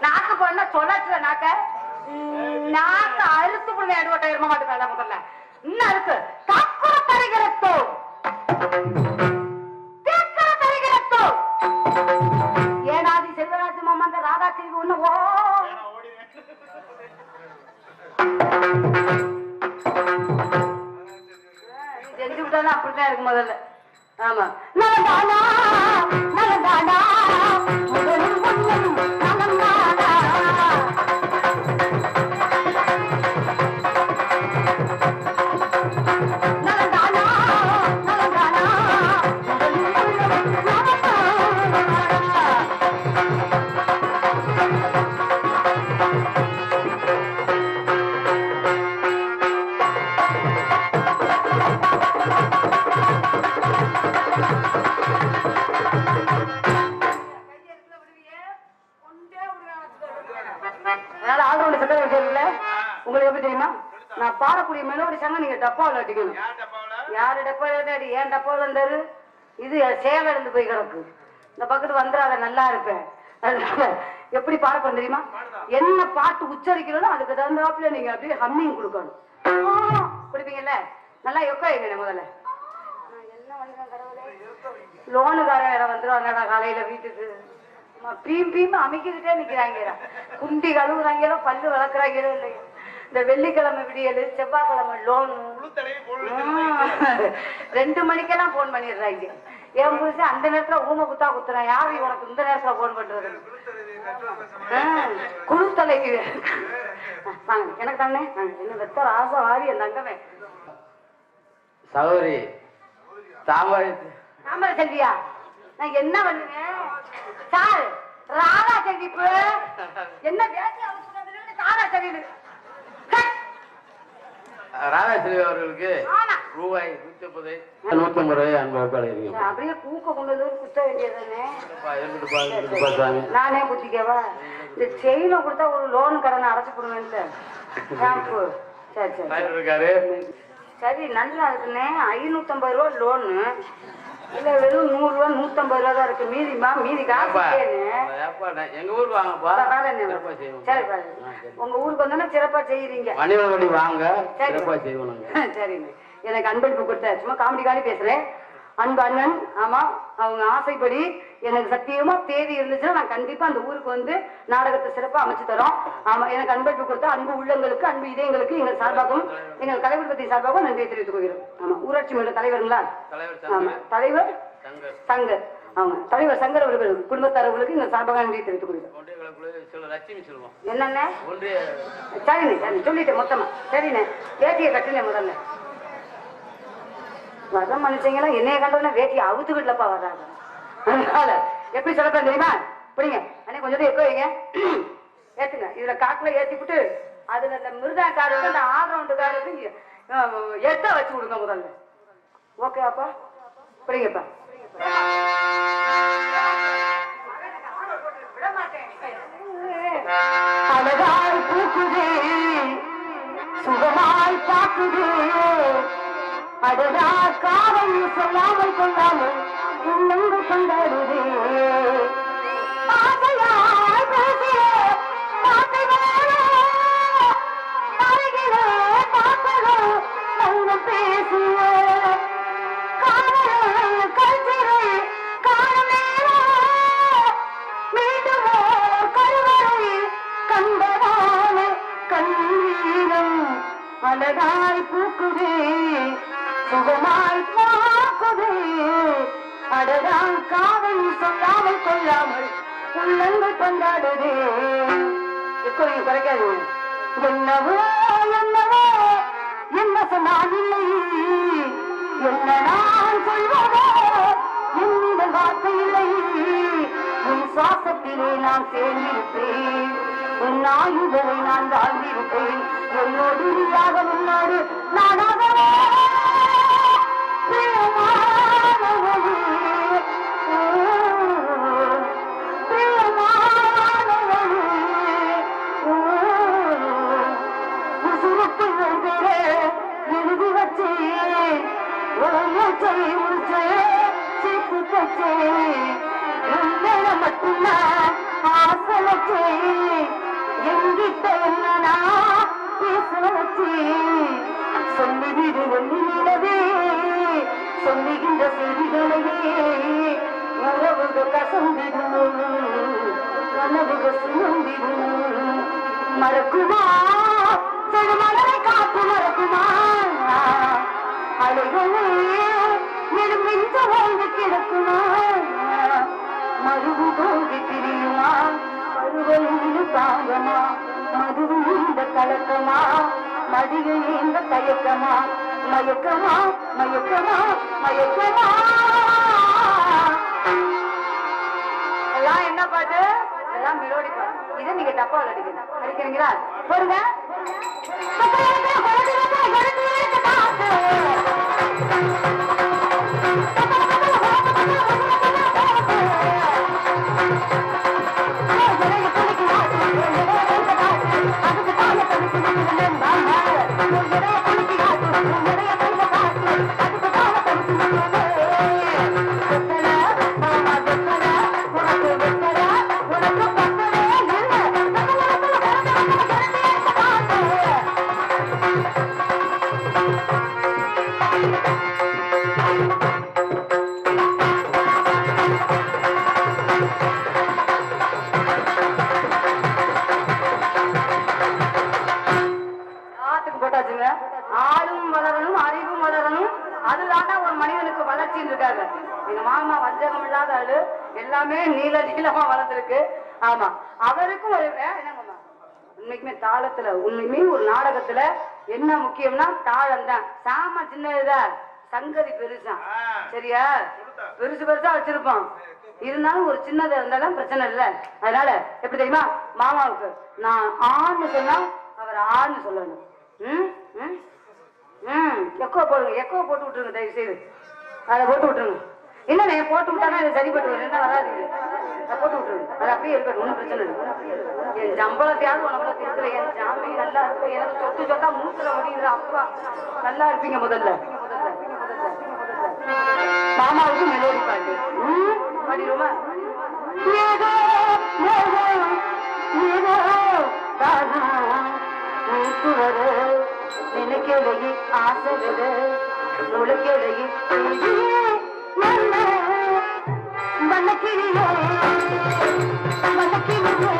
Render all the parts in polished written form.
நாக்கு போனா சொல்லச்சுல நாக்க நாக்க அறுத்து போடுங்க எடுவட்ட இரும மாட்டேன் முதல்ல இன்னும் அறுத்து தக்குற தருகிறத்தோ தருகிறத்தோ ஏனாதி செல்வராஜ் மாமந்த ராதா செல்வி ஒண்ணு ஓ செஞ்சு விட்டாலும் அப்படித்தான் இருக்கு முதல்ல ஆமா நலந்தானா நலந்தானா முதலும் பொண்ணும் நலந்தானா நலந்தானா நலந்தானா முதலும் பொண்ணும் உங்களுக்கு எப்படி தெரியுமா நான் பாடக்கூடிய மெலோடி சாங்க நீங்க டப்பாவில் அடிக்கணும் யாரு டப்பாவில் அடி ஏன் டப்பாவில் இருந்தாரு இது சேவை இருந்து போய் கிடக்கு இந்த பக்கத்து வந்துடாத நல்லா இருப்பேன் அதனால எப்படி பாடப்போம் தெரியுமா என்ன பாட்டு உச்சரிக்கிறோம் அதுக்கு தகுந்தாப்புல நீங்க அப்படியே ஹம்மிங் கொடுக்கணும் குடிப்பீங்கல்ல நல்லா எக்கோ முதல்ல லோனுக்காரன் வேற வந்துருவாங்கடா காலையில வீட்டுக்கு பீம் அமைக்கிட்டே நிக்கிறாங்க குண்டி கழுவுறாங்களோ பல்லு வளர்க்குறாங்களோ இல்லையோ இந்த வெள்ளிக்கிழமை விடியல் செவ்வாய்க்கிழமை லோனு 2 மணிக்கெல்லாம் போன் பண்ணிடுறாங்க என் புதுசு அந்த நேரத்துல ஊமை குத்தா குத்துறான் யாரு உனக்கு இந்த நேரத்துல போன் பண்றது குழு தலைவி வாங்க எனக்கு தானே என்ன வெத்த ஆசை வாரி என் தங்கமே சகோதரி தாமரை செல்வியா நான் என்ன பண்ணுவேன் சார் ராதா செல்விப்பு என்ன ராதா செல்வி ராதா செல்வி அவர்களுக்கு ரூபாய் 150 அன்பு அப்படியே கூக்க கொண்டு குத்த வேண்டியதுதானே நானே குத்திக்கவா இந்த செயினை கொடுத்தா ஒரு லோன் கடனை அடைச்சு கொடுவேன் சரி சரி இருக்காரு சரி நல்லா இருக்குண்ணே 550 ரூபா லோனு இல்ல வெறும் 100 ரூபா 150 ரூபா தான் இருக்கு மீதி காசு எங்க ஊருக்கு வாங்கப்பா சரி உங்க ஊருக்கு வந்தோன்னா சிறப்பா செய்யறீங்க வாங்க சிறப்பா செய்வோம் சரிண்ணே எனக்கு அன்பளிப்பு கொடுத்த சும்மா காமெடி பேசுறேன் அன்பு அண்ணன் ஆமா அவங்க ஆசைப்படி எனக்கு சத்தியமா தேதி இருந்துச்சுன்னா நான் கண்டிப்பா அந்த ஊருக்கு வந்து நாடகத்தை சிறப்பா அமைச்சு தரோம் ஆமா எனக்கு அன்பளிப்பு கொடுத்த அன்பு உள்ளங்களுக்கு அன்பு இதயங்களுக்கு எங்கள் சார்பாகவும் எங்கள் தலைவர் சார்பாகவும் நன்றியை தெரிவித்துக் கொள்கிறோம் ஆமா ஊராட்சி மன்ற தலைவர்களா ஆமா தலைவர் சங்கர் அவங்க தலைவர் சங்கர் அவர்கள் குடும்பத்தாரர்களுக்கு எங்கள் சார்பாக நன்றியை தெரிவித்துக் கொள்கிறோம் என்னண்ணே சரிண்ணே சரி சொல்லிட்டேன் மொத்தமா சரிண்ணே வேட்டியை கட்டுனேன் முதல்ல வர மனுஷங்கெல்லாம் என்னைய கண்டோன்னா வேட்டியை அவுத்துக்கிட்டுலப்பா வர்றாங்க அதனால எப்படி சொல்லப்பேன் தெரியுமா பிடிங்க அண்ணே கொஞ்சம் எக்கோ வைங்க ஏத்துங்க இதுல காட்டுல ஏத்திவிட்டு அதுல இந்த மிருதா காருக்கு அந்த ஆல்ரவுண்டு காருக்கு எட்ட வச்சு விடுங்க முதல்ல ஓகேப்பா பிடிங்கப்பா அழகாய் பூக்குதே சுகமாய் பாக்குதே அடடா காவல் சொல்லாமல் கொள்ளாமல் உள்ளங்கு கொண்டாடுதே ஆசையாய் பேசிய வார்த்தைகளோ அருகிலே பார்த்ததோ மௌனம் பேசிய காதல் கல்விரை காணமேவோ மீண்டும் கருவறை கண்டதான கண்ணீரம் அழகாய் பூக்குதே சுகமாய் பார்க்குதே அடடா காவல் சொல்லாமல் கொள்ளாமல் உள்ளங்கள் கொண்டாடுதே குறைக்காது என்னவோ என்னவோ என்ன சொன்னாலில்லை என்ன நான் சொல்வதோ என்னிடம் வார்த்தை இல்லை உன் சுவாசத்திலே நான் சேர்ந்திருப்பேன் உன் ஆயுதரை நான் தாழ்ந்திருப்பேன் என்னோடு நீயாக முன்னோடு நானாகவே எழுதி வச்சே சேர்த்து வச்சே மட்டும்தான் ஆசை வச்சு எங்கிட்ட என்னன்னா பேச வச்சு சொல்லிவிடு ஒன்றினவே சொல்லுகின்ற செய்திகளையே உறவுகள் கசந்திடும் கனவுகள் சுமந்திடும் மறக்குமா மலரை காத்து மறக்குமா அலைகளே நெடுமிஞ்ச வாழ்ந்து கிடக்குமா மருவு தோன்றி திரியுமா பருவம் தாங்கமா மதுவு இந்த கலக்கமா மதியை இந்த தயக்கமா மயக்கமா மயக்கமா மயக்கமா எல்லாம் என்ன பாட்டு எல்லாம் மெலோடி பாட்டு இதை நீங்க தப்பா அடிக்கிறீங்களா போடுங்க ஆளும் வளரணும் அறிவும் வளரணும் அதுதாண்டா ஒரு மனிதனுக்கு வளர்ச்சின்னு இருக்காங்க எங்க மாமா வஞ்சகம் இல்லாத ஆளு எல்லாமே நீள நீளமா வளர்ந்துருக்கு ஆமா அவருக்கும் ஒரு என்னங்கம்மா உண்மைக்குமே தாளத்துல உண்மையுமே ஒரு நாடகத்துல என்ன முக்கியம்னா தாளம் தான் சாம சின்னதுதான் சங்கதி பெருசா சரியா பெருசு பெருசா வச்சிருப்போம் இருந்தாலும் ஒரு சின்னதா இருந்தாலும் பிரச்சனை இல்லை அதனால எப்படி தெரியுமா மாமாவுக்கு நான் ஆன்னு சொன்னா அவர் ஆன்னு சொல்லணும் எக்கோ போடுங்க எக்கோ போட்டு விட்டுருங்க தயவு செய்து அதை போட்டு விட்டுருங்க இல்லண்ணே போட்டு விட்டானா இதை சரிப்பட்டு வரும் என்ன வராது அதை போட்டு விட்டுருங்க அது அப்படியே இருக்கட்டும் ஒன்றும் பிரச்சனை இல்லை என் சம்பளத்தையாவது உனக்குள்ள திருத்துல என் சாமி நல்லா இருக்கு எனக்கு சொட்டு சொட்டா மூத்துல முடியுது அப்பா நல்லா இருப்பீங்க முதல்ல மாமாவுக்கு மெலோடி பாட்டு பாடிடுமா நினைக்கலையே ஆசைகள நுழைக்கலையே வண்ணக்கிளியோ வண்ணக்கிளியோ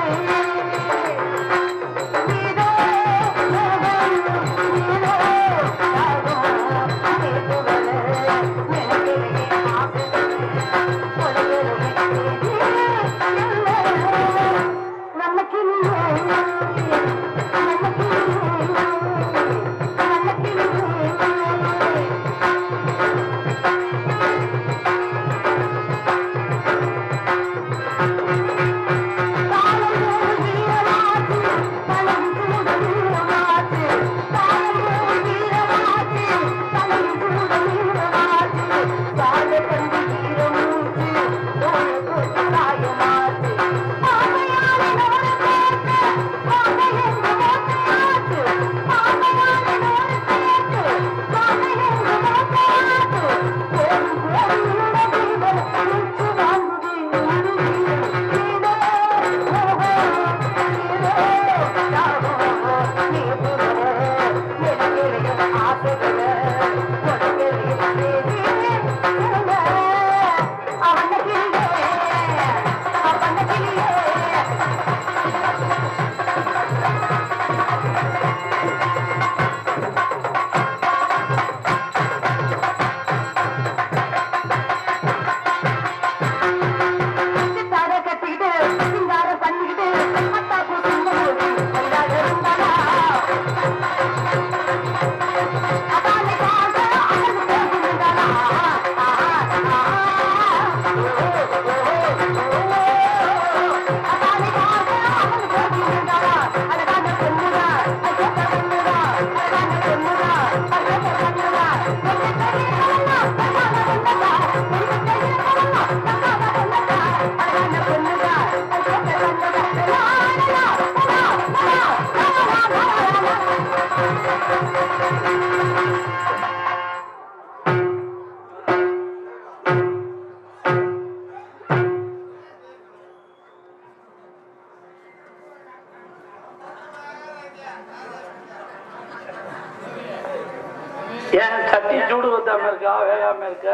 கட்டி சூடு வத்தாம இருக்கா வேகாம இருக்க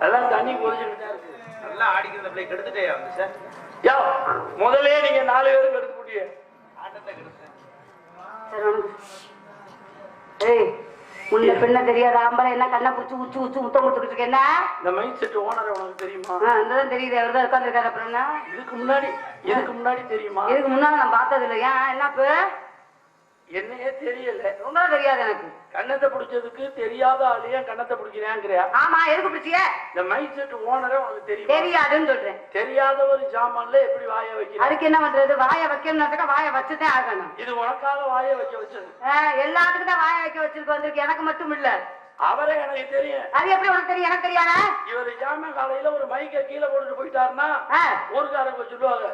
எல்லாம் தண்ணி கொதிச்சுக்கிட்டே இருக்கு. நல்லா ஆடிக்கிற பிள்ளை கெடுத்துட்டே வந்து சார். யா முதலே நீங்க 4 பேருக்கு எடுக்க முடியும் ஆட்டத்தை கெடுத்தேன். ஏய் முன்ன பின்ன தெரியாத ஆம்பளை என்ன கண்ணை புடிச்சு உச்சு உச்சு முத்தம் கொடுத்துக்கிட்டு இருக்க என்ன? இந்த மைண்ட் செட் ஓனர் உனக்கு தெரியுமா? அந்ததான் தெரியுது, அவர் தான் உட்காந்துருக்காரு. அப்புறம் என்ன? இதுக்கு முன்னாடி தெரியுமா? இதுக்கு முன்னாடி நான் பார்த்தது இல்லை. ஏன் என்ன இப்ப என்னையே தெரியல. ரொம்ப தெரியாது எனக்கு. கண்ணத்தை பிடிச்சதுக்கு தெரியாத ஆளையே கண்ணத்தை பிடிக்கிறேங்கிறியா? ஆமா, எதுக்கு பிடிச்சிய? இந்த மைண்ட் செட் ஓனரே உனக்கு தெரியும்? தெரியாதுன்னு சொல்றேன். தெரியாத ஒரு ஜாமான்ல எப்படி வாய வைக்க? அதுக்கு என்ன பண்றது? வாய வைக்கணும்னாக்கா வாய வச்சுதான் ஆகணும். இது உனக்காக வாய வைக்க வச்சது. எல்லாத்துக்கும் தான் வாய வைக்க வச்சிருக்க வந்திருக்கு, எனக்கு மட்டும் இல்ல. அவரே எனக்கு தெரியும். அது எப்படி உனக்கு தெரியும்? எனக்கு தெரியாதா? இவர் ஜாமான் காலையில ஒரு மைக்க கீழே போட்டுட்டு போயிட்டாருன்னா ஊருக்காரங்க சொல்லுவாங்க,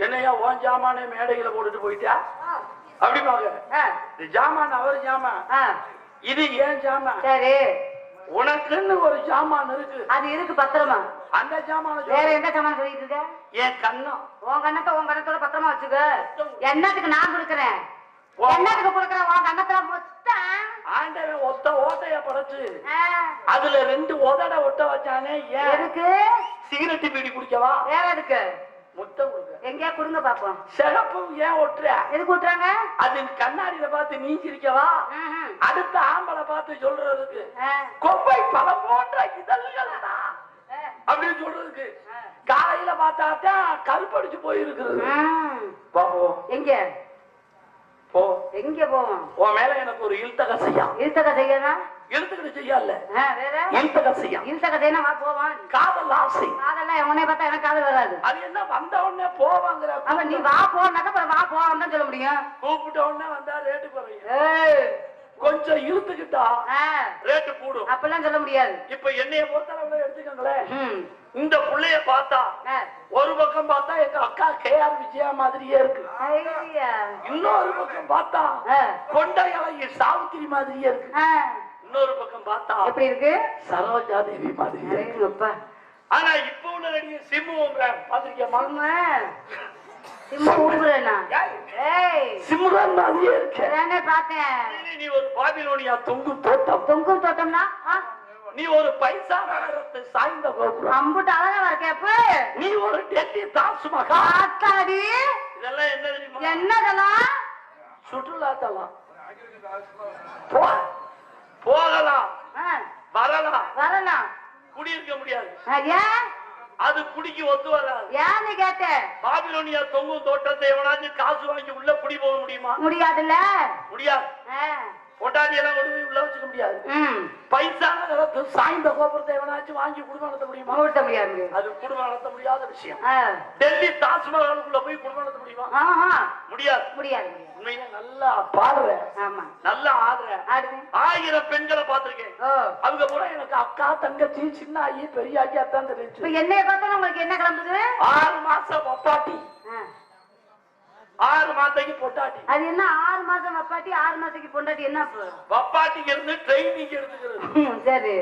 என்னையா உன் ஜாமானே மேடையில போட்டுட்டு போயிட்டா அப்படிப்பாங்க. இந்த ஜாமான் அவர் ஜாமான், இது ஏன் ஜாமான். சரி, உனக்குன்னு ஒரு ஜாமான் இருக்கு, அது இருக்கு பத்திரமா. அந்த ஜாமான வேற எந்த ஜாமான் சொல்லிட்டு இருக்க? என் கண்ணம். உன் கண்ணத்தை உன் கண்ணத்தோட பத்திரமா வச்சுக்க. என்னத்துக்கு நான் கொடுக்கறேன்? என்னத்துக்கு கொடுக்கறேன்? உன் கண்ணத்துல ஆண்டவன் ஒத்த ஓட்டைய படைச்சு அதுல 2 உதட ஒட்ட வச்சானே. ஏன்? எதுக்கு? சிகரெட்டு பீடி குடிக்கவா? வேற எதுக்கு? முத்தம் கொடுக்க. எங்கேயா கொடுங்க பாப்போம். சிறப்பு ஏன் ஒட்டுற? எதுக்கு விட்டுறாங்க? அது கண்ணாடியில பார்த்து நீ சிரிக்கவா? அடுத்த ஆம்பளை பார்த்து சொல்றதுக்கு கொப்பை பழம் போன்ற இதழ்கள் அப்படின்னு சொல்றதுக்கு. காலையில பார்த்தாத்தான் கருப்படிச்சு போயிருக்கிறது. பாப்போம் எங்க போ. எங்க போவோம்? உன் மேல எனக்கு ஒரு இழுத்தக செய்யா. இழுத்தக செய்யணும். இழுத்துக்கிட்டு செய்யல, வேற இழுத்தக செய்யா. இழுத்தக செய்யணும். வா போவோம். காதல் ஆசை. காதெல்லாம் உன்னை பார்த்தா எனக்கு காதல் வராது. அது என்ன வந்த உடனே போவாங்கிற? அப்ப நீ வா போனாக்கா அப்புறம் வா போவான்னு தான் சொல்ல முடியும். கூப்பிட்ட உடனே வந்தா ரேட்டு குறையும். கொஞ்சம் இழுத்துக்கிட்டா ரேட்டு கூடும். அப்பெல்லாம் சொல்ல முடியாது. இப்ப என்னைய பொறுத்தளவுல எடுத்துக்கங்களேன். இந்த புள்ளைய பார்த்தா ஒரு பக்கம் பார்த்தா எங்க அக்கா KR விஜயா மாதிரியே இருக்கு. இன்னொரு பக்கம் பார்த்தா கொண்டையாளி சாவித்திரி மாதிரியே இருக்கு. இன்னொரு பக்கம் பார்த்தா எப்படி இருக்கு? சரோஜா தேவி மாதிரியே இருக்கு. ஆனா இப்ப உள்ள நடிகை சிம்மு பாத்திருக்கியா? சிம்ரன் மாதிரியே இருக்கு. நீ ஒரு பாபிலோனியா தொங்கும் தோட்டம். தொங்கும் தோட்டம்னா நீ ஒரு பைசா நகரத்தை சாய்ந்த கோபுரம். அம்புட்டு அழகா இருக்க. நீ ஒரு டெல்லி தாஜ்மஹால். இதெல்லாம் என்ன தெரியுமா? என்னதெல்லாம்? சுற்றுலா தலம். போகலாம், வரலாம், குடியிருக்க முடியாது. ஏன்? அது குடிக்கு ஒத்து வராது. ஏன்னு கேட்டேன். பாபிலோனியா தொங்கும் தோட்டத்தை எவனாச்சும் காசு வாங்கி உள்ள குடி போக முடியுமா? முடியாதுல்ல. முடியாது. பொட்டாட்டி எல்லாம் கொண்டு போய் உள்ள வச்சுக்க முடியாது. பைசா நகரத்து சாய்ந்த கோபுரத்தை எவனாச்சும் வாங்கி குடும்பம் நடத்த முடியுமா? நடத்த முடியாது. அது குடும்பம் நடத்த முடியாத விஷயம். டெல்லி தாஜ்மஹாலுக்குள்ள போய் குடும்பம் நடத்த முடியுமா? முடியாது. முடியாது. உண்மையில நல்லா பாடுற, நல்லா ஆடுற 1000 பெண்களை பார்த்திருக்கேன். அவங்க கூட எனக்கு அக்கா தங்கச்சி சின்ன ஆகி பெரிய ஆகி அத்தான் தெரிஞ்சு. என்னைய பார்த்தா உங்களுக்கு என்ன கிளம்புது? 6 மாசம் பப்பாட்டி, 6 மாசத்துக்கு பொட்டாட்டி. அது என்ன 6 மாசம் பப்பாட்டி 6 மாசத்துக்கு பொண்டாட்டி? என்ன பப்பாட்டிக்கு இருந்து ட்ரைனிங் எடுத்துக்கிறது. சரி,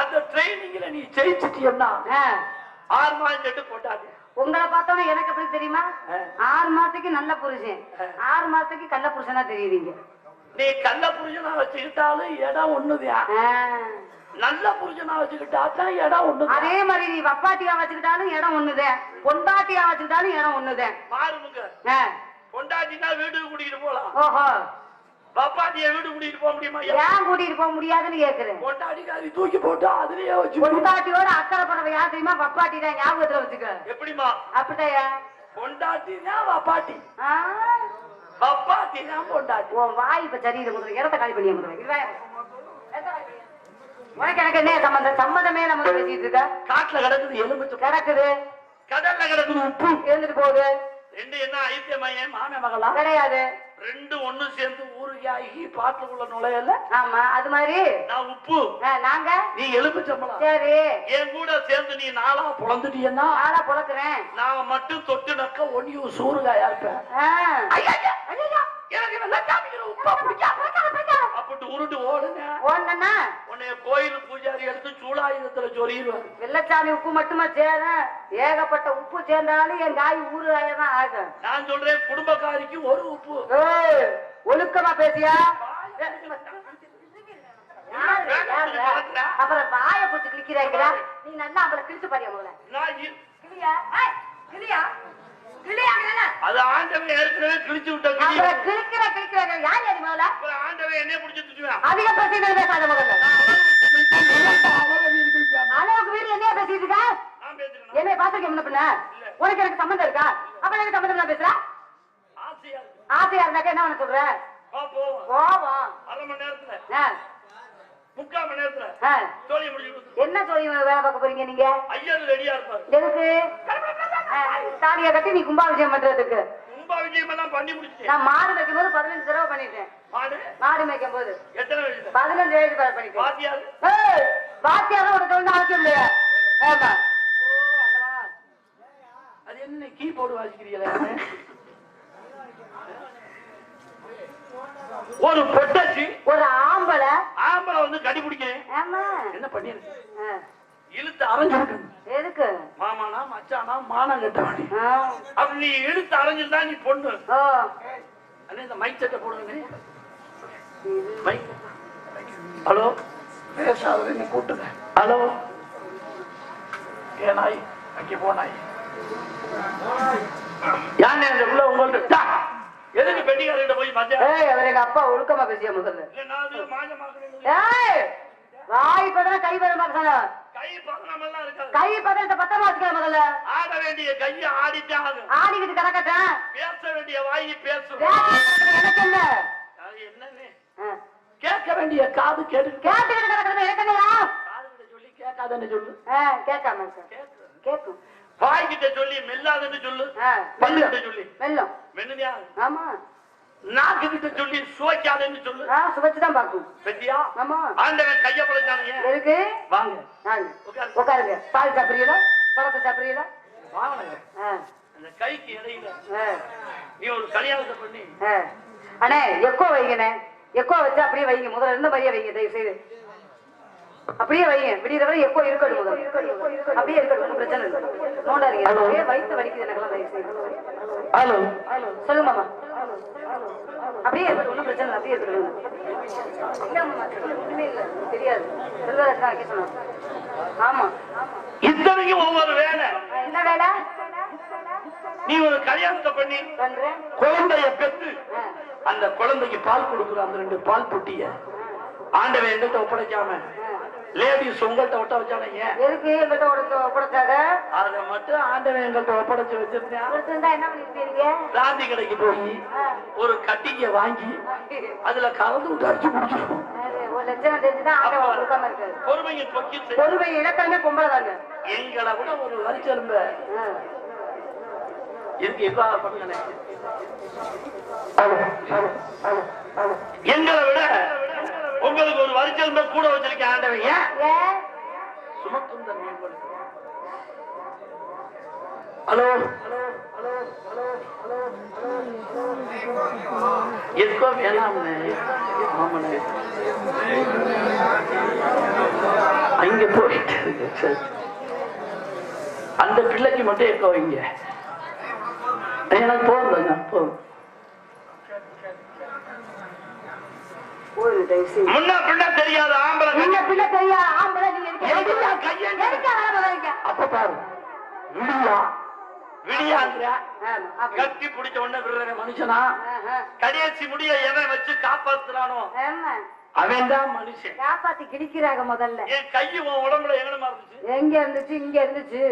அந்த ட்ரைனிங்ல நீ ஜெயிச்சிட்டீன்னா 6 மாசம் கேட்டு பொட்டாட்டி. உங்களை பார்த்தோன்னா எனக்கு எப்படி தெரியுமா? 6 மாசத்துக்கு நல்ல புருஷன், 6 மாசத்துக்கு கள்ள புருஷனா தெரியுறீங்க. நீ கள்ள புருஷனா வச்சுக்கிட்டாலும் இடம் ஒண்ணுதான், நல்ல புருஷனா வச்சுக்கிட்டாதான் இடம் ஒண்ணு. அதே மாதிரி நீ வப்பாட்டியா வச்சுக்கிட்டாலும் இடம் ஒண்ணுதான், பொண்டாட்டியா வச்சுக்கிட்டாலும் இடம் ஒண்ணுதான். மாறுமுக பொண்டாட்டினா வீட்டுக்கு கூட்டிட்டு போலாம். ஓஹோ, வப்பாட்டிய வீடு கூட்டிட்டு போக முடியுமா? ஏன் கூட்டிட்டு போக முடியாதுன்னு கேக்குறேன். பொண்டாட்டிக்காரி தூக்கி போட்டா அதுலயே வச்சு. பொண்டாட்டியோட அக்கறை பண்றவ யார் தெரியுமா? வப்பாட்டி தான். ஞாபகத்துல வச்சுக்க. எப்படிமா? அப்படியா? பொண்டாட்டி தான் வப்பாட்டி, வப்பாட்டி தான் பொண்டாட்டி. உன் வாய் இப்ப சரியில்லை. முதல்ல இடத்த காலி பண்ணி முதல்ல. உனக்கு எனக்கு என்ன சம்பந்தம்? சம்பந்தமே நம்ம பேசிட்டு இருக்க. காட்டுல கிடக்குது எலுமிச்சை, கிடக்குது கடல்ல கிடக்குது உப்பு, இருந்துட்டு போகுது. 2 என்ன ஐத்தியமையன் மாமே மகளா? கிடையாது. 2 ஒண்ணு சேர்ந்து ஊருக்காகி பாட்டுக்குள்ள நுழையல. ஆமா, அது மாதிரி நான் உப்பு, நாங்க நீ எலுமிச்சம்பழம். சரி, என் கூட சேர்ந்து நீ 4ஆ புலந்துட்டீன்னா நாளா புலக்குறேன். நான் மட்டும் தொட்டு நக்க ஒன்னியும் சூறுகாயா இருப்பேன். எனக்கு நல்லா காமிக்கிற உப்பா பிடிக்காது அப்படி உருட்டு ஓடுங்க. ஓடுனா உன்னைய கோயில் பூஜாரி எடுத்து சூளாயுதத்துல சொல்லிடுவாரு. வெள்ளச்சாமி உப்பு மட்டுமா சேரும்? ஏகப்பட்ட உப்பு சேர்ந்தாலும் என் காய் ஊறுகாயதான் ஆகும். நான் சொல்றேன் குடும்பக்காரிக்கு ஒரு உப்பு. ஒழுக்கமா பேசியா? அப்புறம் வாயை போட்டு கிழிக்கிறாங்களா? நீ நல்லா அவளை கிழிச்சு பாரியா முதல்ல. கிளியா கிளியா கிளியா? அது ஆண்டவன் ஏற்கனவே கிழிச்சு விட்ட கிளி. அப்புறம் கிழிக்கிறாங்க யார் யாரு முதல்ல? அப்புறம் ஆண்டவன் என்னைய பிடிச்சி திட்டுவேன். அதிக பிரச்சனை பேசாத முதல்ல. அளவுக்கு வீடு என்னைய பேசிட்டு இருக்க? நான் பேசுறேன். என்னைய பாத்துக்க முன்ன பின்ன உனக்கு எனக்கு சம்பந்தம் இருக்கா? அப்ப எனக்கு சம்பந்தம் நான் பேசுற? ஆசையா இருக்கு. ஆசையா இருந்தாக்க என்ன பண்ண சொல்ற? போவோம். போவோம். அரை மணி நேரத்துல 3/4 மணி நேரத்துல தோழியை முடிச்சு கொடுத்து. என்ன சொல்லி வேலை பார்க்க போறீங்க நீங்க? ஐயர் ரெடியா இருப்பாரு. எதுக்கு? தாலியை கட்டி நீ கும்பாபிஷேகம் பண்றதுக்கு? கும்பாபிஷேகம் எல்லாம் பண்ணி முடிச்சிட்டேன். நான் மாடு வைக்கும் போது 15 தடவை பண்ணிட்டேன். மாடு மேய்க்கும் போது எத்தனை வயசு? 15 வயசு பண்ணிட்டேன். பாத்தியாரு? பாத்தியாரும் உனக்கு வந்து அவசியம் இல்லையா? ஆமா. அது என்ன கீபோர்டு வாசிக்கிறீங்களா? ஒரு பொட்டச்சி ஒரு ஆம்பளை வந்து கடி பிடிக்கிறேன். ஆமா. என்ன பண்ணிருக்கு? இழுத்து அரைஞ்சிருக்கு. எதுக்கு? மாமானா மச்சானா மானம் கட்டவாடி. அப்படி நீ இழுத்து அரைஞ்சிருந்தா நீ பொண்ணு. அண்ணே இந்த மைக் செட்டை போடுங்க. மைக். ஹலோ பேசாத நீ கூட்டுங்க. ஹலோ ஏ நாய் அங்கே போனாய் யானே அந்த உள்ள உங்கள்ட்ட எதுக்கு பெட்டிக்காரர்கிட்ட போய் மத்தியா? அவர் எங்க அப்பா ஒழுக்கமா பேசியா முதல்ல. வாய் பதன கை பதமா பேசல. கை பதனமெல்லாம் இருக்காது. கை பதனத்தை பத்திரமா வச்சுக்க முதல்ல. ஆட வேண்டிய கையை ஆடிட்டே ஆகும். ஆடிக்கிட்டு கிடக்கட்டேன். பேச வேண்டிய வாய் பேசும். எனக்கு என்ன? அது என்னன்னு கேட்க வேண்டிய காது கேட்டுக்கிட்டு கிடக்கிறது எனக்கு என்னையா? காதுகிட்ட சொல்லி கேட்காதன்னு சொல்லு. கேட்காம கேட்கும். வாய்கிட்ட சொல்லி மெல்லாதுன்னு சொல்லு. பல்லுகிட்ட சொல்லி மெல்லும். மென்னுதியா? ஆமா. நாக்கு கிட்ட சொல்லி சுவைக்காதன்னு சொல்லு. சுவைச்சுதான் பாக்கும். பெட்டியா? ஆமா. ஆண்டவன் கைய படைச்சானுங்க. எதுக்கு? வாங்க உட்காருங்க. பால் சாப்பிடுறீங்களா? பழத்தை சாப்பிடுறீங்களா? வாங்க. அந்த கைக்கு இடையில நீ ஒரு கல்யாணத்தை பண்ணி அண்ணே எக்கோ வைங்கண்ணே. எக்கோ வச்சு அப்படியே வைங்க. முதல்ல இருந்த மாதிரியே வைங்க தயவு செய்து. அப்படியே வைங்க. விடியற வரை எக்கோ இருக்கட்டும். முதல்ல அப்படியே இருக்கட்டும். ஒன்றும் பிரச்சனை இல்லை. நோண்டாதீங்க. அப்படியே வயிற்று வலிக்குது எனக்கெல்லாம் தயவு செய்து. ஹலோ சொல்லுங்க மாமா. அப்படியே இருக்கட்டும். ஒன்றும் பிரச்சனை இல்லை. அப்படியே இருக்கட்டும். இல்ல மாமா ஒண்ணுமே இல்லை. தெரியாது. செல்வராஜ் தான் வைக்க சொன்னாங்க. ஆமா. இத்தனைக்கும் ஒவ்வொரு வேலை. என்ன வேலை? நீ ஒரு கல்யாணத்தை பண்ணி பண்றேன். குழந்தைய பெற்று அந்த குழந்தைக்கு பால் கொடுக்குற அந்த 2 பால் பொட்டிய ஆண்டவன் எங்கிட்ட ஒப்படைக்காம லேடிஸ் உங்கள்கிட்ட ஒட்ட வச்சானீங்க. எதுக்கு எங்கிட்ட ஒப்படைச்சாங்க? அதை மட்டும் ஆண்டவன் எங்கள்கிட்ட ஒப்படைச்சு வச்சிருந்தேன். என்ன பண்ணிருக்கீங்க? ராந்தி கடைக்கு போய் ஒரு கட்டிங்க வாங்கி அதுல கலந்து விட்டு அடிச்சு குடிச்சிருக்கோம். ஒரு லட்சம் தெரிஞ்சுதான் ஆண்டவன் கொடுக்காம இருக்காரு. பொறுமையை பொக்கி பொறுமை இழக்காம பொம்பளை தாங்க. எங்களை விட ஒரு வரிச்செலும்ப இருக்கு. இப்ப பண்ணுங்க. எங்களை விட உங்களுக்கு ஒரு வரிச்செலும்ப கூட வச்சிருக்கேன் ஆண்டவன். ஏன் சுமத்துந்தர் மேம்படுத்த. ஹலோ எதுக்கோ வேணாம்னு அங்க போயிட்டு அந்த பிள்ளைக்கு மட்டும் எக்க வைங்க. எனக்கு போதும் போதும். முன்ன பின்ன தெரியாத ஆம்பளை பிள்ளை தெரியாத ஆம்பளை அப்ப பாரு விடியா கட்டி பிடிச்ச உடனே விடுற மனுஷனா? கடைசி முடிய எவன் வச்சு காப்பாத்துறானோ அவன் தான் மனுஷன். காப்பாத்தி கிடிக்கிறாங்க. முதல்ல என் கை உன் உடம்புல எங்கனமா இருந்துச்சு? எங்க இருந்துச்சு? இங்க இருந்துச்சு.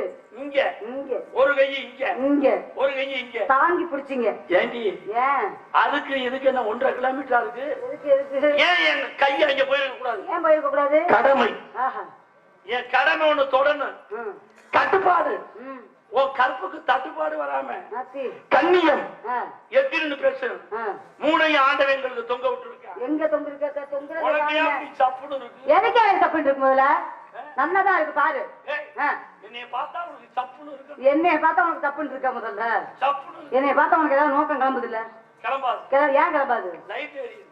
இங்க இங்க ஒரு கை இங்க இங்க ஒரு கை இங்க தாங்கி பிடிச்சிங்க. ஏண்டி? ஏன் அதுக்கு இதுக்கு என்ன 1.5 கிலோமீட்டர் இருக்கு. ஏன் என் கை அங்க போயிருக்க கூடாது? ஏன் போயிருக்க கூடாது? கடமை. என் கடமை ஒண்ணு தொடரணும். கட்டுப்பாடு. உன் கற்புக்கு தட்டுப்பாடு வராம கண்ணியம் எத்தின்னு பேசு. 3 ஆண்டவங்களுக்கு தொங்க விட்டு இருக்கேன். எங்க தொங்க இருக்க? தொங்க சப்புன்னு இருக்கு. எதுக்கு தப்பு இருக்கு? முதல்ல நல்லாதான் இருக்கு பாரு. என்னைய பார்த்தா உனக்கு சப்புன்னு இருக்கு. என்னைய பார்த்தா உனக்கு தப்புன்னு இருக்க? முதல்ல சப்புன்னு என்னைய பார்த்தா உனக்கு ஏதாவது நோக்கம் கிளம்புது இல்ல? கிளம்பாது. ஏன் கிளம்பாது? லைட் எரியுது.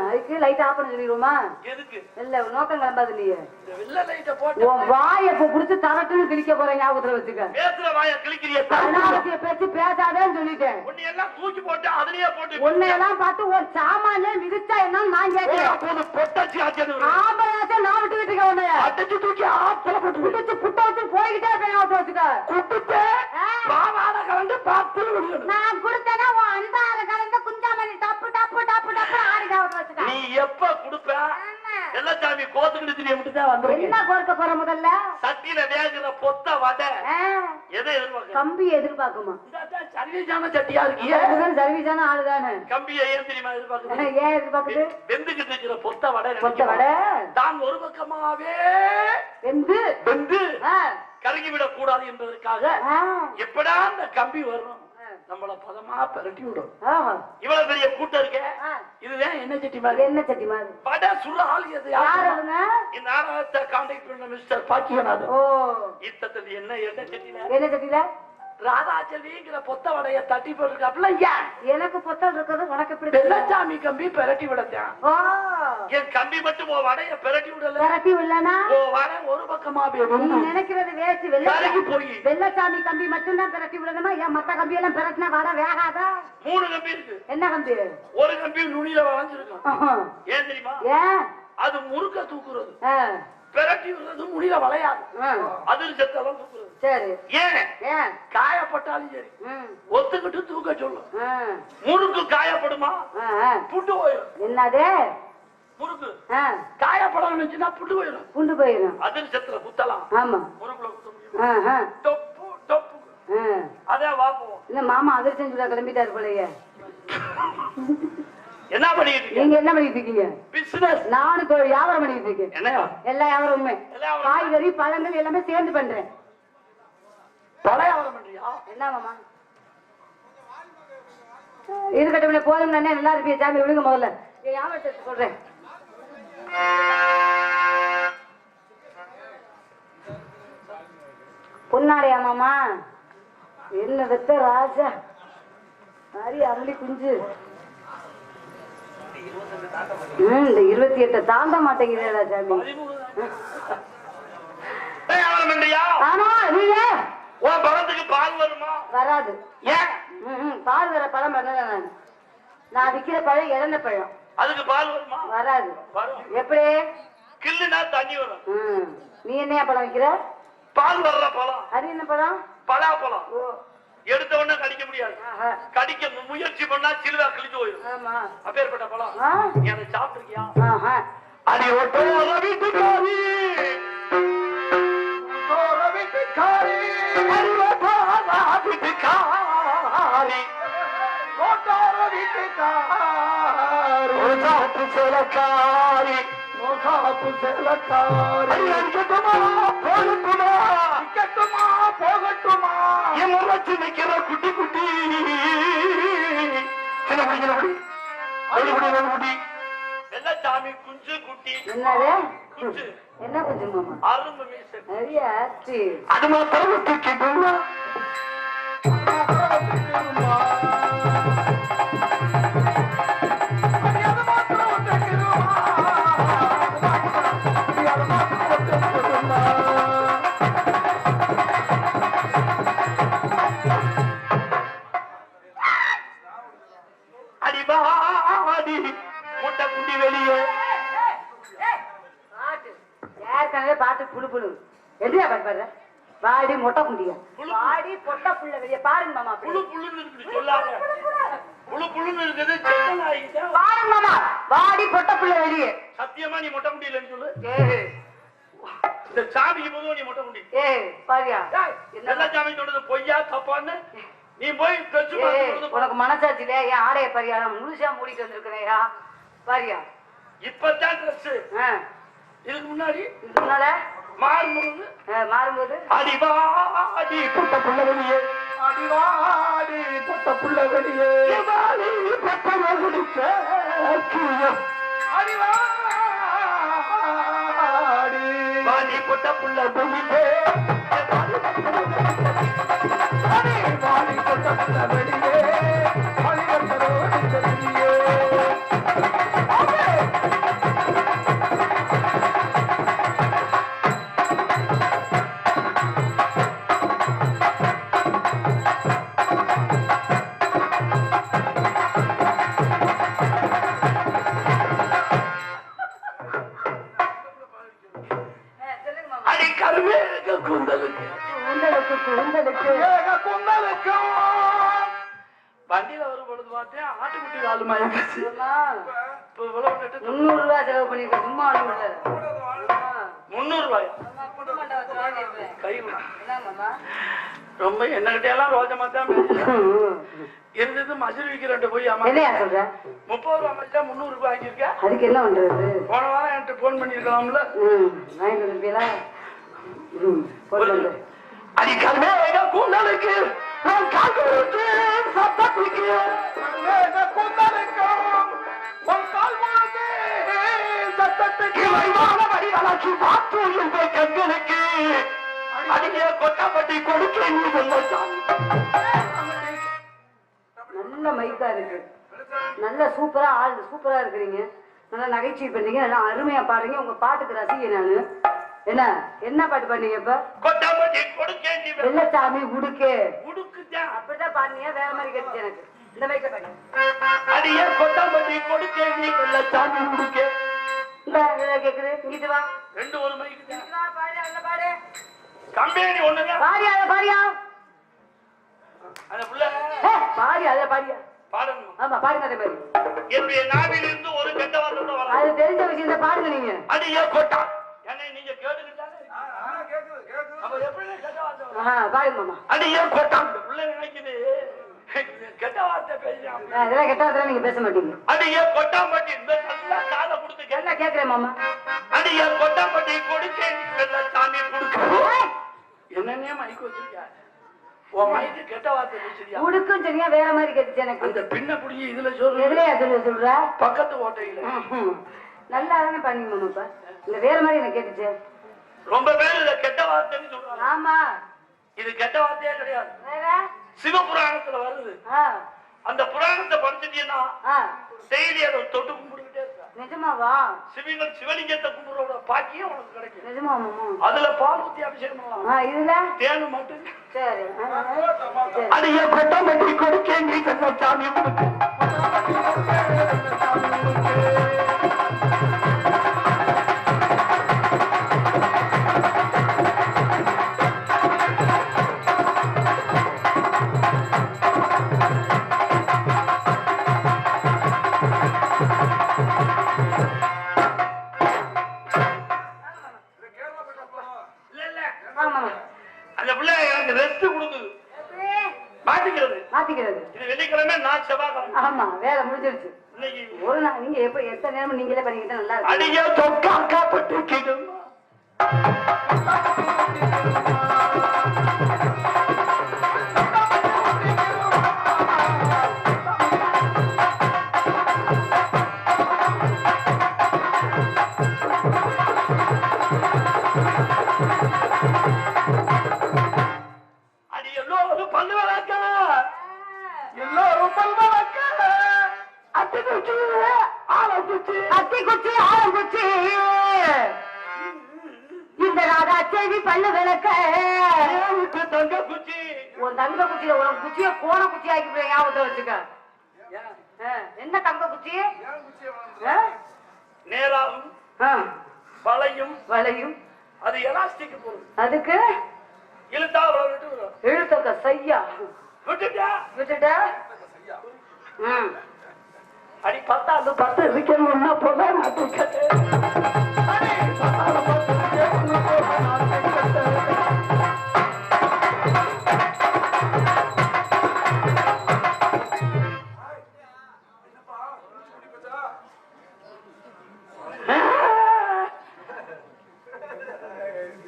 அதுக்கு லைட் ஆஃப் பண்ண சொல்லிடுவோமா? எதுக்கு? இல்ல நோக்கம் கிளம்பாது. இல்லையே வெள்ள லைட்ட போட்டு உன் வாயை புடிச்சு தரட்டுன்னு கிழிக்க போறேன். ஞாபகத்துல வச்சுக்க. பேசுற வாயை கிழிக்கிறிய. அனாவசிய பேச்சு பேசாதேன்னு சொல்லிட்டேன். உன்னை எல்லாம் தூக்கி போட்டு அதுலயே போட்டு உன்னையெல்லாம் பார்த்து ஒரு சாமானே மிதிச்சா என்னன்னு நான் கேட்கிறேன். பொட்டாச்சி ஆச்சு. ஆம்பளையாச்சும் நான் விட்டுக்கிட்டு இருக்கேன். உன்னைய உடைச்சு தூக்கி ஆத்துல போட்டு குடிச்சு புட்ட வச்சு போய்கிட்டே இருப்பேன் ஆத்த வச்சுக்க குடுத்து பாவாட கலந்து பார்த்து நான் கொடுத்தேன்னா உன் அந்தார கலந்து குஞ்சாமணி டப்பு டப்பு டப்பு டப்பு ஆடி ஆத்த வச்சுக்க நீ எப்ப குடுப்ப எல்லாம் சாமி கோத்துக்கிட்டு நீ மட்டும்தான் வந்துருக்கீங்க என்ன கோர்க்க போற முதல்ல சட்டியில வேகுற பொத்த வடை எதை எதிர்பார்க்க கம்பி எதிர்பார்க்குமா சர்வீஸான சட்டியா இருக்கிய சர்வீஸான ஆளுதானே கம்பியை ஏன் தெரியுமா எதிர்பார்க்குது ஏன் எதிர்பார்க்குது வெந்துகிட்டு இருக்கிற பொத்த வடை பொத்த வடை தான் ஒரு பக்கமாவே வெந்து வெந்து கருகி விடக் கூடாது என்பதற்காக எப்படா அந்த கம்பி வரும் நம்மள பதமா பெரட்டி விடும் இவ்வளவு பெரிய கூட்டம் இருக்க இதுதான் என்ன சட்டி மாதிரி என்ன சட்டி மாதிரி வடை சுட ஆள் எது யாருங்க இந்த நாடகத்தை கான்டாக்ட் பண்ண மிஸ்டர் பாக்கியநாதன் ஓ இத்தத்தில் என்ன சட்டில என்ன சட்டில ராதாச்செல்விங்கிற பொத்த வடைய தட்டி போட்டுருக்காப்ல எனக்கு பொத்தல் இருக்கிறது உனக்கு எப்படி வெள்ளச்சாமி கம்பி பெரட்டி விடத்தான் ஓ என் கம்பி மட்டும் உன் வடைய பெரட்டி விடல பெரட்டி விடலனா வடை ஒரு பக்கமா நீ நினைக்கிறது வேஸ்ட் வெள்ளச்சாமி கம்பி மட்டும்தான் பெரட்டி விடணுமா ஏன் மத்த கம்பி எல்லாம் பெரட்டினா வடை வேகாதா 3 கம்பி இருக்கு என்ன கம்பி ஒரு கம்பி நுனியில வளைஞ்சிருக்கும் ஏன் தெரியுமா ஏன் அது முறுக்க தூக்குறது பெரட்டி விடுறது முடியல வளையாது அதில் செத்தாலும் தூக்குறது சரி ஏன் காயப்பட்டாலும் சரி ஒத்துக்கிட்டு தூக்க சொல்லும் முறுக்கு காயப்படுமா புட்டு போயிடும் என்னதே முறுக்கு காயப்படம் இருந்துச்சுன்னா புட்டு போயிடும் புண்டு போயிடும் அதில் செத்துல குத்தலாம் ஆமா முறுக்குல குத்த முடியும் தொப்பு தொப்பு அதே வாப்போம் இல்ல மாமா அதிர்ச்சி சொல்ல கிளம்பிட்டாரு போலயே என்ன பண்ணிட்டு நீங்க என்ன பண்ணிட்டு இருக்கீங்க பிசினஸ் நானும் இப்போ வியாபாரம் பண்ணிட்டு இருக்கேன் என்ன எல்லா வியாபாரமுமே காய்கறி பழங்கள் எல்லாமே சேர்ந்து பண்றேன் பழ வியாபாரம் பண்றியா என்ன மாமா இருக்கட்டும் போதும் தானே நல்லா இருப்பீங்க சாமி விடுங்க முதல்ல வியாபாரத்தை சொல்றேன் பொன்னாடையா மாமா என்ன வெத்த ராஜா மாதிரி அள்ளி குஞ்சு இந்த 28 தாண்ட மாட்டேங்கிறா சாமி ஆமா நீங்க உன் பழத்துக்கு பால் வருமா வராது ஏன் பால் வர பழம் வரல நான் விக்கிற பழம் இறந்த பழம் அதுக்கு பால் வருமா வராது எப்படி கில்லுனா தண்ணி வரும் நீ என்னையா பழம் விக்கிற பால் வர்ற பழம் அது என்ன பழம் பலாப்பழம் எடுத்த உடனே கடிக்க முடியாது கடிக்க முயற்சி பண்ணா சிறுதா கிழிஞ்சு போயிடும் அப்பேற்பட்ட பழம் நீ அதை சாப்பிட்டுருக்கியா அடி ஒட்டோர வீட்டுக்காரி வீட்டுக்காரி வீட்டுக்காரி ஓட்டோர வீட்டுக்காரி சேலக்காரி போகட்டுமா என் நிக்கிற குட்டி குட்டி வெள்ளச்சாமி குஞ்சு குட்டி என்னது குஞ்சு என்ன குஞ்சு மாமா அரும்பு மீசை அது மாத்திரம் தூக்கிடுமா அடிவாடி முட்டை குண்டி வெளியே பாட்டு புழு புழு என்ன பாரு வாடி மொட்டை குண்டியா வாடி பொட்டை புள்ள வெளியே பாருங்க மாமா புழு புழுன்னு இருக்குது சொல்லாத புழு புழுன்னு இருக்குது பாருங்க மாமா வாடி பொட்டை புள்ள வெளியே சத்தியமா நீ மொட்டை குண்டியிலன்னு சொல்லு இந்த சாமிக்கு போதும் நீ மொட்டை குண்டி பாரியா எல்லா சாமி சொல்றது பொய்யா தப்பான்னு நீ போய் உனக்கு மனசாட்சியில என் ஆடைய பாரியா முழுசா மூடிட்டு வந்திருக்கிறேயா பாரியா இப்பதான் ட்ரெஸ் இதுக்கு முன்னாடி மாறும்போது அடிவாடி புட்ட புள்ள வெளியே அடிவாடி புட்ட புள்ள வெளியே அடிவாடி புட்ட புள்ள வெளியே அடிவாடி புட்ட புள்ள வெளியே ஏக குந்தலுக்கு வண்டியில வரும் பொழுது பார்த்தேன் ஆட்டுக்குட்டி காலு மயக்காச்சு. இப்ப இவ்வளவு விட்டுட்டு 300 ரூபாய் செலவு பண்ணிருக்க சும்மா ஒண்ணும் இல்ல. 300 ரூபாய் கை என்ன மாமா? ரொம்ப என்னகிட்ட எல்லாம் ரோஜமா தான் இருந்தது. மசூர் விக்கிறேன் போய் என்னையா சொல்ற? 30 ரூபாய் மச்சா 300 ரூபாய் ஆக்கியிருக்க. அதுக்கு என்ன பண்றது? போன வாரம் என்கிட்ட போன் பண்ணிருக்கலாம்ல. வாங்கிட்டு வந்துருப்பீங்களா? அடிக்கல்மே கூந்தலுக்கு நான் கால்களுக்கு சத்தத்துக்கு கூந்தலுக்கும் உன் கால் வாழ்ந்து சத்தத்துக்கு வைவான வடிவலாக்கி வாத்தூயும் போய் கண்களுக்கு அடிக்க கொட்டப்பட்டி கொடுக்க நீ நல்ல மைக்கா இருக்கு, நல்ல சூப்பரா ஆள் சூப்பரா இருக்கிறீங்க, நல்லா நகைச்சுவை பண்ணீங்க, நல்லா அருமையா பாடுறீங்க. உங்க பாட்டுக்கு ரசிகை நானு. என்ன என்ன பாட்டு பாடுனீங்க இப்ப? கொட்டப்பட்டி கொடுக்க நீ வெள்ளச்சாமி உடுக்கே உடுக்குதான் அப்படிதான் பாடுனீங்க. வேற மாதிரி கேட்டுச்சு எனக்கு. இந்த மைக்க பாடு. அடிய கொட்டப்பட்டி கொடுக்க நீ வெள்ளச்சாமி உடுக்க. இந்த கேக்குது. இங்கிட்டு வா. ரெண்டு ஒரு மைக்கு இங்கிட்டு வா, பாடு அதுல பாடு. கம்பெனி ஒண்ணுதான். பாடியா அதை பாடியா? அந்த புள்ள பாடியா அதை பாடியா? பாடணும். ஆமா பாடுங்க அதே மாதிரி. என்னுடைய நாவில் இருந்து ஒரு கெட்ட வார்த்தை வர அது தெரிஞ்ச விஷயத்தை பாடுங்க நீங்க. அடிய கொட்டா என்னை நீங்க கேட்டுக்கிட்டாலே அப்ப எப்படி கெட்ட வார்த்தை வரும்? பாடுங்க மாமா. அடிய கொட்டா புள்ள நினைக்குது கெட்ட வார்த்தை பேசுறான். இதெல்லாம் கெட்ட வார்த்தை நீங்க பேச மாட்டீங்க. அடிய கொட்டாம்பட்டி இந்த நல்லா காலை கொடுத்து என்ன கேக்குறேன் மாமா? அடிய கொட்டாம்பட்டி கொடுக்க வெள்ள சாமி கொடுக்க. என்னன்னே மைக்கு வச்சிருக்க? உன் மைக்கு கெட்ட வார்த்தை பேசுறியா? உடுக்கும் சரியா வேற மாதிரி கேட்டுச்சு எனக்கு. அந்த பின்ன புடிங்க இதுல சொல்லு. எதுலயா சொல்ற? பக்கத்து ஓட்டையில. நல்லா தானே பண்ணீங்க மாமா. இப்ப இந்த வேற மாதிரி எனக்கு கேட்டுச்சு. ரொம்ப பேர் இத கெட்ட வார்த்தைன்னு சொல்றாங்க. ஆமா இது கெட்ட வார்த்தையே கிடையாது. வேற சிவபுராணத்துல வருது. அந்த புராணத்தை படிச்சிட்டீங்கன்னா டெய்லி அதை தொட்டு கும்பிட்டுக்கிட்டே இருக்க. நிஜமாவா? சிவலிங்கத்தை கும்பிடுறோட பாக்கியம் உனக்கு கிடைக்கும். நிஜமா மாமா? அதுல பால் ஊத்தி அபிஷேகம் பண்ணலாம். இதுல தேனு மட்டும். சரி அடிய கொட்டாம்பட்டி கொடுக்க நீ சாமி கொடுக்க. அந்த பிள்ளை எனக்கு ரெஸ்ட் கொடுக்குது. மாத்திக்கிறது. இது வெள்ளிக்கிழமை நான் செவ்வாய்க்கிழமை. ஆமா வேலை முடிஞ்சிருச்சு. ஒரு நாள் நீங்க எப்ப எத்தனை நேரம் நீங்களே பண்ணிக்கிட்டா நல்லா இருக்கும். அடிய தொக்கா பட்டு இந்த ராதா செவி பல்லு விளக்க தங்க குச்சி உன் தங்க குச்சியில உனக்கு குச்சிய கோண குச்சி ஆக்கி போய் ஞாபகத்தை வச்சுக்க. என்ன தங்க குச்சி? நேராகும் வளையும் வளையும். அது எலாஸ்டிக் பொருள். அதுக்கு இழுத்தா விட்டு இழுத்தக்க செய்யா விட்டுட்ட. அடி 10 இருக்கணும்னா போல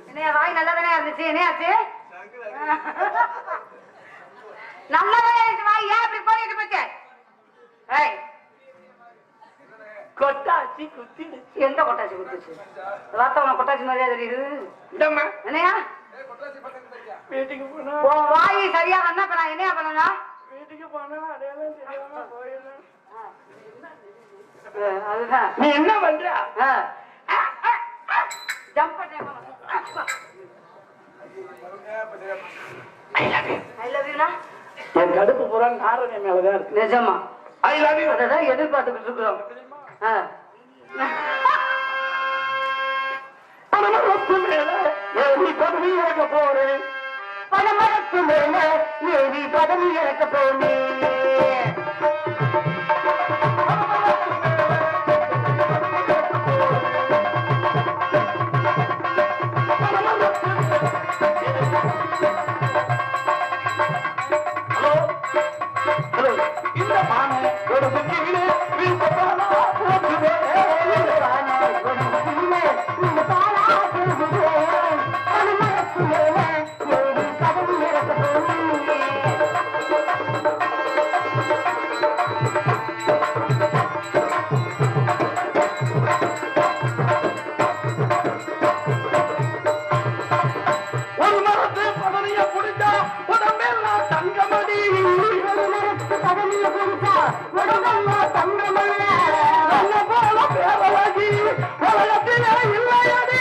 என்னையா வாய் நல்லா தானே இருந்துச்சு? என்னையாச்சு? நல்லாதானே இருந்துச்சு வாய். ஏன் இப்படி போயிட்டு போச்சு? கொட்டாச்சி குத்தி. எந்த கொட்டாச்சி குத்துச்சு? வார்த்தை உனக்கு கொட்டாச்சி மாதிரியா தெரியுது? என்னையா வீட்டுக்கு போனா உன் வாய் சரியா வந்தா இப்ப நான் என்னையா பண்ணனா? வீட்டுக்கு போனா அடையாளம் தெரியாம போயிடுறேன். அதுதான் நீ என்ன பண்ற? ஜம்ப் பண்ண. I love you. என் கடுப்பு பூரா நாரணி மேலதான் இருக்கு. நிஜமா ஐ லவ் யூ. அதான் எதிர்பார்த்துக்கிட்டு இருக்கிறோம். ஏறி பதவி இறக்க போறேன் பணமரத்து மேல ஏறி பதவி இறக்க போனேன் இந்த மானை ஒரு புக்கிலே வீழ்த்தப்பானா போச்சுதே ஒரு மரத்து பதவிய புடிச்சா உடம்பெல்லாம் தங்கமடி நல்ல போல பேரழகி உலகத்திலே இல்லையடி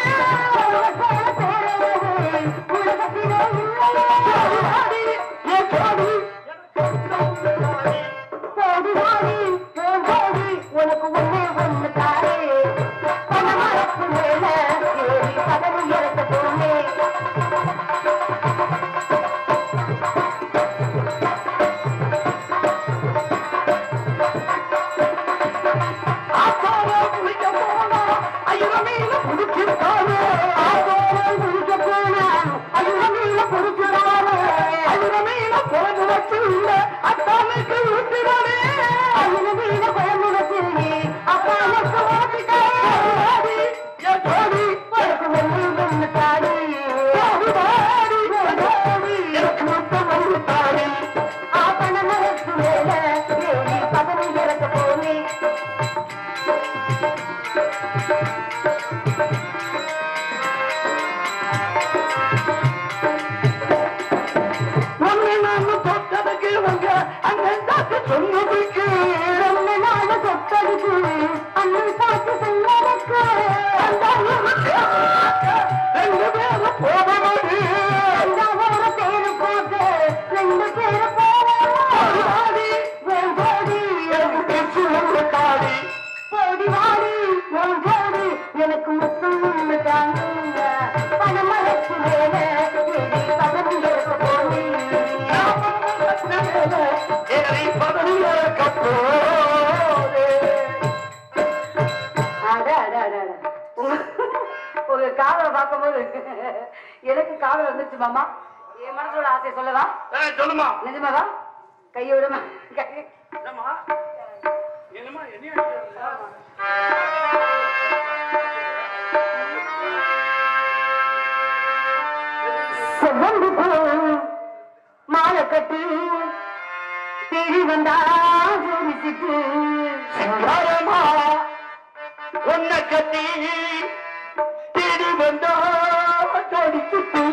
என் ஜோடி உனக்கு ஒண்ணே ஒண்ணு தாரே பணமரத்து மேல ஏறி பதவி இறக்க போனேன் ஆத்தாரா குளிக்க போனா ஐயரமீன புடிச்சிருக்காரு ஐயரமீன குழம்பு வச்சு இல்ல அத்தானுக்கு ஊட்டினாரே என் ஜோடி எனக்கு மட்டும் வந்து தாடி ஒன்னு நான் தொட்டதுக்கு உங்க அண்ணன் தாக்கு சொன்னதுக்கு ரெண்டு பேரும் போகமாடி எனக்கு முத்தம் ஒண்ணு தாங்க பணமரத்து மேல ஏறி பதவி இறக்க போனேன் உங்க காதலை பார்க்கும்போது எனக்கு காதல் வந்துச்சு மாமா என் மனசோட ஆசையை சொல்லவா சொல்லுமா நிஜமாவா கையோட கை என்னமா என்ன செவ்வந்து பூ மாலை கட்டி தேடி வந்தா ஜோடிச்சிட்டு சிங்காரமா உன்னை கட்டி தேடி வந்தா ஜோடிச்சுட்டு